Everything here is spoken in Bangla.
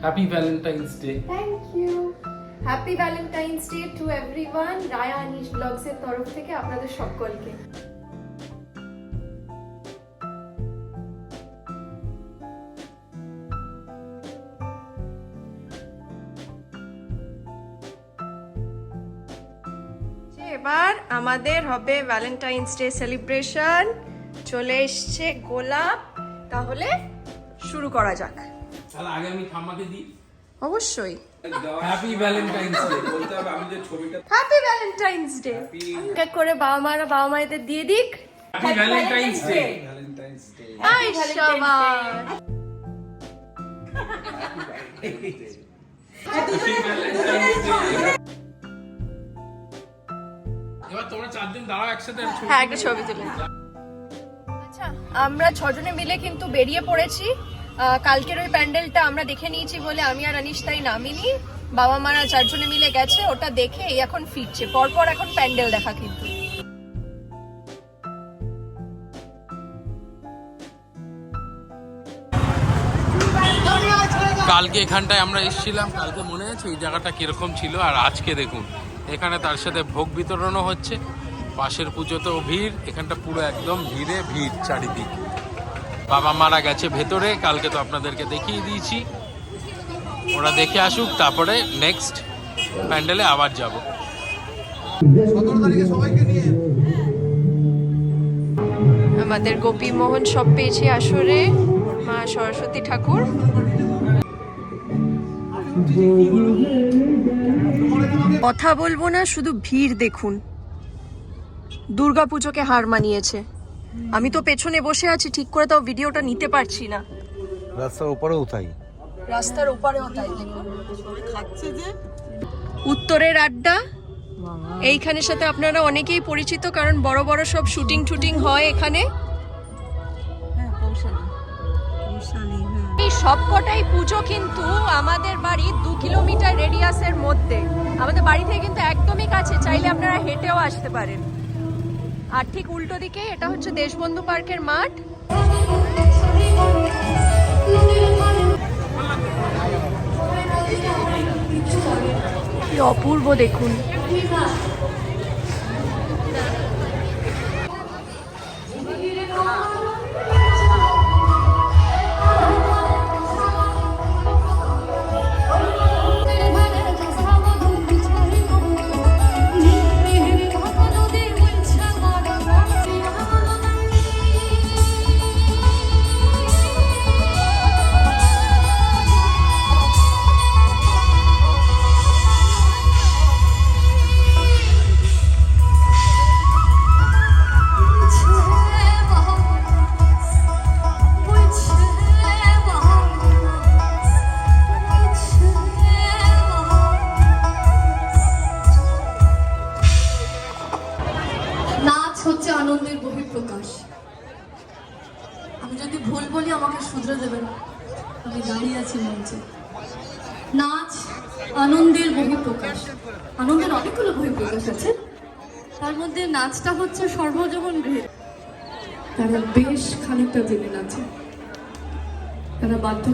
Happy Valentine's Day. Thank you. Happy Valentine's Day to everyone. Raya Anish blogs এর তরফ থেকে আপনাদের সকলকে। এবার আমাদের হবে ভ্যালেন্টাইন্স ডে সেলিব্রেশন। চলে এসছে গোলাপ, তাহলে শুরু করা যাক। তাহলে আগে আমি ঠাম্মাকে দিই। অবশ্যই। হ্যাপি ভ্যালেন্টাইন্স ডে বলতে হবে, আমি যে ছবিটা। Happy Valentine's Day. এক করে বাবা মায়েদের দিয়ে দিক। Happy Valentine's Day. Valentine's Day. আই শাবাশ। এবার তোমরা চারজন দাঁড়াও একসাথে। হ্যাঁ, একটা ছবি তুলে। আচ্ছা, আমরা ছজনে মিলে কিন্তু বেরিয়ে পড়েছি। কালকের ওই প্যান্ডেলটা আমরা দেখে নিয়েছি বলে আমি আর আনিশ তাই নামিনি। বাবা মারা চারজনে মিলে গেছে, ওটা দেখে এই এখন ফিরছে। পরপর এখন প্যান্ডেল দেখা কিন্তু। কালকে এখানটায় আমরা এসেছিলাম, কালকে মনে আছে এই জায়গাটা কিরকম ছিল, আর আজকে দেখুন এখানে তার সাথে ভোগ বিতরণও হচ্ছে। পাশের পুজোতেও ভিড়, এখানটা পুরো একদম ভিড়ে ভিড় চারিদিক। বাবা মারা গেছে ভেতরে, কালকে তো আপনাদেরকে দেখিয়ে দিয়েছি। ওরা দেখে আসুক, তারপরে নেক্সট প্যান্ডেলে আবার যাব। 17 তারিখে সবাইকে নিয়ে আমাদের গোপী মোহন সব পেয়েছি আসরে। মা সরস্বতী ঠাকুর। কথা বলবো না, শুধু ভিড় দেখুন। দুর্গাপুজোকে হার মানিয়েছে। আমি তো পেছনে বসে আছি, ঠিক করে তাও ভিডিওটা নিতে পারছি না। রাস্তার উপরেও তাই। রাস্তার ওপারেও তাই দেখুন। উত্তরের আড্ডা, এইখানের সাথে আপনারা অনেকেই পরিচিত, কারণ বড় বড় সব শুটিং টুটিং হয় এখানে। এই সবকটাই পুজো কিন্তু আমাদের বাড়ি 2 কিলোমিটার রেডিয়াসের মধ্যে। আমাদের বাড়ি থেকে কিন্তু একদমই কাছে, চাইলে আপনারা হেঁটেও আসতে পারেন। আর ঠিক উল্টো দিকে এটা হচ্ছে দেশবন্ধু পার্কের মাঠ। কি অপূর্ব দেখুন। হচ্ছে আনন্দের বহিঃপ্রকাশ। আমি যদি ভুল বলি আমাকে শুধরে দেবেন, আমি দাঁড়িয়ে আছি মঞ্চে। নাচ আনন্দের বহিঃপ্রকাশ। আনন্দের অনেকগুলো বহিঃপ্রকাশ আছে, তার মধ্যে নাচটা হচ্ছে সর্বজনীন গৃহে। তারা বেশ খানিকটা জেনে নাচে, তারা বাধ্য